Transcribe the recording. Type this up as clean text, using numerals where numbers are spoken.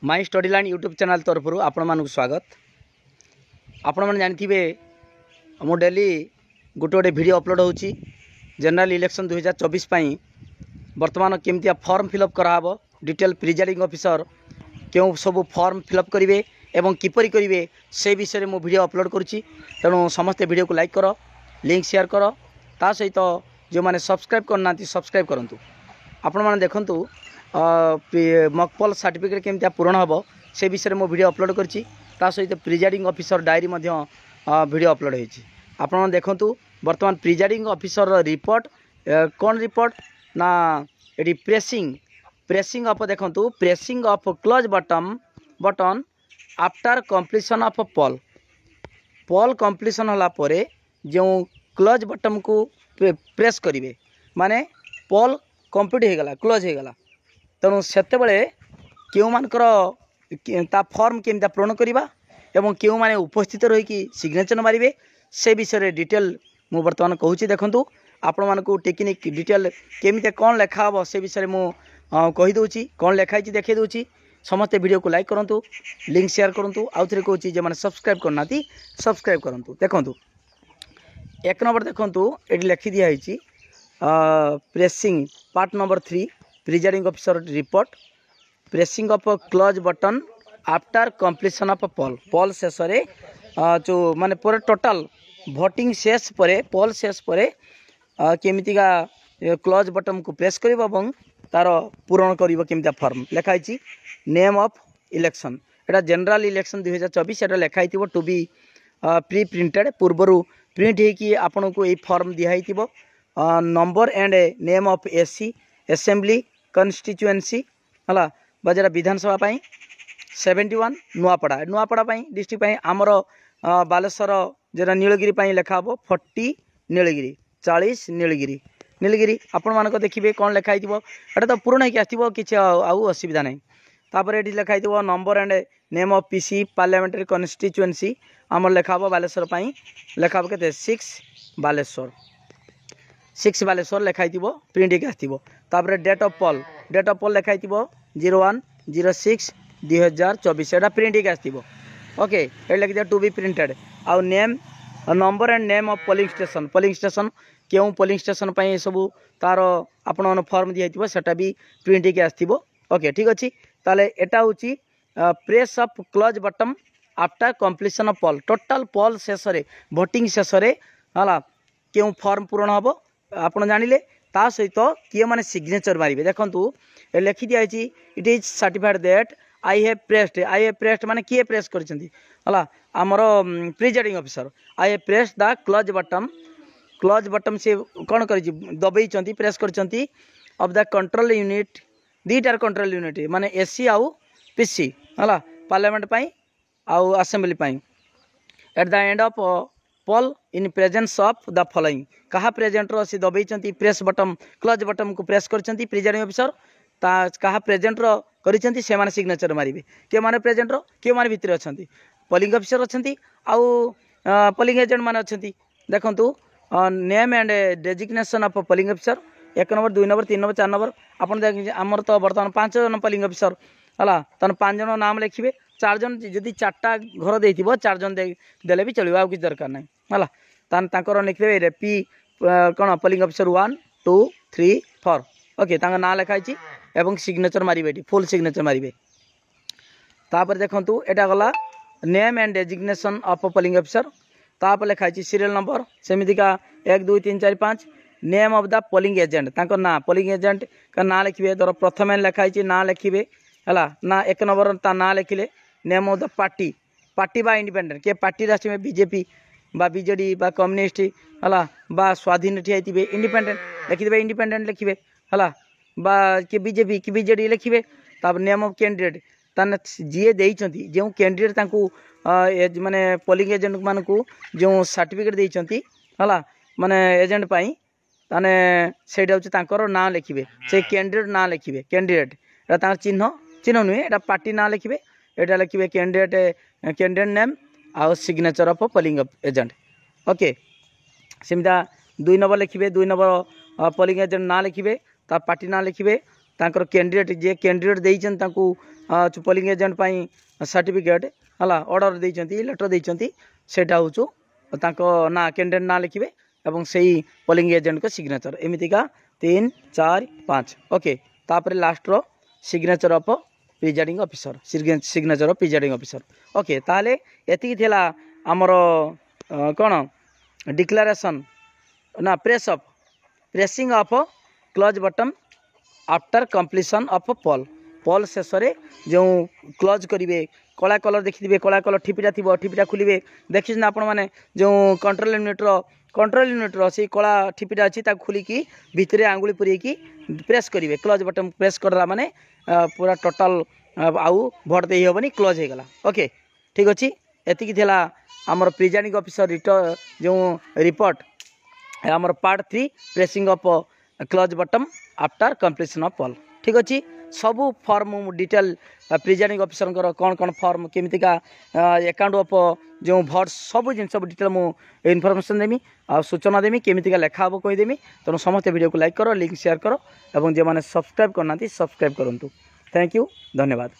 My study line YouTube channel तरफ आपण मानक स्वागत। आपण मैंने जानते मु डेली गोटे गोटे वीडियो अपलोड होची जनरल इलेक्शन 2024 वर्तमान केमतिया फॉर्म फिलअप कराब डिटेल प्रिजाइडिंग ऑफिसर क्यों सब फॉर्म फिलअप करेंगे एवं किपरि करेंगे से विषय में वीडियो अपलोड करुच्ची। तेणु समस्ते वीडियो को लाइक कर लिंक शेयर कर ता सहित जो मैंने सब्सक्राइब करना सब्सक्राइब करूँ। आपण मैंने देखूँ मकपल सर्टिफिकेट केमती पूरण हम से विषय में वीडियो अपलोड करछि ता सहित presiding officer diary video upload होती। आपण देखूँ वर्तमान प्रिजाइडिंग ऑफिसर रिपोर्ट कौन रिपोर्ट ना ये प्रेसिंग ऑफ देखूँ pressing of close button after completion of poll completion होला परे जो क्लोज बटन को प्रेस करेंगे माने पोल कंप्लीट हो गला क्लोज हो गला। तेणु से क्यों मानकर फॉर्म केमता पूरण करवा एवं क्यों माने उपस्थित रही सिग्नेचर मारे से विषय डिटेल मु बर्तमान कहूँ। देखूँ आपण मानक टेक्निक डिटेल केमी कौन लेखा हे से विषय मुझे कहीदे कौन लिखाई देखे दूसरी। समस्ते वीडियो को लाइक करूँ लिंक शेयर करूँ। आउ थे कहूँ जो मैंने सब्सक्राइब करना सब्सक्राइब करूँ। देखूँ एक नंबर देखूँ ये लिखि दिखाई pressing part number 3 presiding officer report pressing of close button after completion of poll शेष जो माने पूरा टोटल भोटिंग शेष पर पोल शेष पर केमितिका क्लोज बटन को प्रेस कर तार पूरण कर फॉर्म लिखाई नेम ऑफ इलेक्शन एटा जनरल इलेक्शन 2024 एटा लिखाई टू बी प्री प्रिंटेड पूर्वर प्रिंट होगी आपन को ये फॉर्म दिखाई number and name of AC assembly constituency है बजरा विधानसभा 71 नुआपड़ा डिस्ट्रिक्ट आमर बालेश्वर जरा नीलगिरी लिखा हे 40 नीलगिरी 40 नीलगिरी आपण मानक देखिए कौन लिखाई एटा तो पूर्ण होगी आसो कि आउ असुविधा नहीं। तापर ये लिखाई number and name of PC parliamentary constituency आमर लिखा हे बालेश्वर लिखा हे के 6 बालेश्वर लिखाई प्रिंट होगी आसो। तापर डेट ऑफ पोल लिखाई 01/06/2024 एटा प्रिंट होगी आसो। ओके ये लिखी टू बी प्रिंटेड आउ name number and name of polling station क्यों पोलिंग स्टेशन सब तार आपण फॉर्म दिखाई सेटा भी प्रिंट होगी आसो। ओके ठीक अच्छे ताले एटा हूँ press of close button after completion of poll total poll शेष भोटिंग शेष है क्यों फॉर्म पूरण हम आपड़ जानिले ता सहित किए माने सिग्नेचर मारे। देखूँ लिखि दिखाई it is certified that I have pressed माने किए प्रेस करला आमर presiding officer I have pressed the close button से कौन कर दबई प्रेस कर ऑफ द कंट्रोल यूनिट दीटार कंट्रोल यूनिट माने एससी आउ पीसी है पार्लियामेंट आउ assembly at the end of poll in presence of the following कहा प्रेजेंट सी दबई प्रेस बटन क्लोज बटन को प्रेस कर प्रिजाइडिंग ऑफिसर कहा प्रेजेंट से माने सिग्नेचर मारे किए माने प्रेजेंट किए माने भितर अच्छा पोलिंग ऑफिसर अच्छा आउ पोलिंग एजेंट माने अच्छा। देखूँ name and designation of polling officer 1 number 2 number 3 number 4 number आपन आमर तो बर्तमान 5 जन पोलिंग ऑफिसर है तेना 5 जन नाम लिखे 4 जन जदि 4टा घर दे 4 जन देले भी चलो किसी दरकार ना है लिखे पी कौन पोलिंग ऑफिसर 1 2 3 4 ओके ना लिखाई एवं सिग्नेचर मारे फुल सिग्नेचर मारे। तापर देखूँ एटा गला name and designation of polling officer तापर लिखाई सीरियल नंबर सेमितिका 1 2 3 4 5 name of the polling agent तांको ना पोलिंग एजेंट का ना लिखे धर प्रथम लिखाई ना लिखे है ना 1 नंबर ता ना लिखिले नेम ऑफ द पार्टी बा इंडिपेंडेंट के पार्टी राष्ट्रीय बीजेपी बा बीजेडी बा कम्युनिस्ट है बा स्वाधीन ठिया इंडिपेंडेंट लिखिदे इंडिपेंडेंट लिखे है बा कि बीजेपी कि बीजेडी लिखे। तापर नेम ऑफ कैंडिडेट ताने जी देइचंती जो कैंडिडेट तांको माने पोलिंग एजेंट मान को जो सर्टिफिकेट देइचंती है माने एजेंट पाई ताने सेटा होची तांकर ना लिखिबे से कैंडिडेट ना लिखिबे कैंडिडेट एटा तांकर चिन्ह नुहे एटा पार्टी ना लिखिबे एटा लिखिबे कैंडिडेट नेम आउ signature of polling agent. Okay सेमिता 2 नंबर लिखिबे 2 नंबर पोलिंग एजेंट ना लिखिबे ता पार्टी ना लिखिबे तांकर कैंडिडेट जे कैंडिडेट देइछन तांकू पोलिंग एजेंट पाई सर्टिफिकेट हला ऑर्डर देइछंती लेटर देइछंती सेटा होचु तांको ना कैंडिडेट ना लिखिबे एवं सही पोलिंग एजेंट को सिग्नेचर एमितिका 3 4 5 ओके तापर last row signature of presiding officer signature of presiding officer okay ताले एति थिला हमरो कोन डिक्लेरेशन ना pressing of close button after completion of poll शेष में जो क्लोज करेंगे कला कलर देखिए कला कलर ठिपिटा थी ठिपिटा खोलिए देखी ना आपण मैंने जो कंट्रोल यूनिट्र से कला ठिपिटा अच्छी खोलिकी भितर आंगुली पुरेकी प्रेस करेंगे क्लोज बटन प्रेस करला माने पूरा टोटाल आउ भोट दे हेबनी क्लोज हो गला ओके ठीक अच्छे एतिकी थिला आमर प्रिजाइडिंग ऑफिसर जो रिपोर्ट आमर part 3 pressing of close button after completion of poll ठीक अच्छे सबू फॉर्म डिटेल प्रिजाइडिंग ऑफिसर कौन कौन फॉर्म केमितिका अकाउंट ऑफ जो भोट सब जिन सब डिटेल मुझे इनफॉरमेशन देमी आ सूचना देमी केमितिका लेखा हम कहीदेमी तेणु समस्त वीडियो को लाइक करो लिंक शेयर करो और जो मैंने सब्सक्राइब करना सब्सक्राइब करूँ थैंक यू धन्यवाद।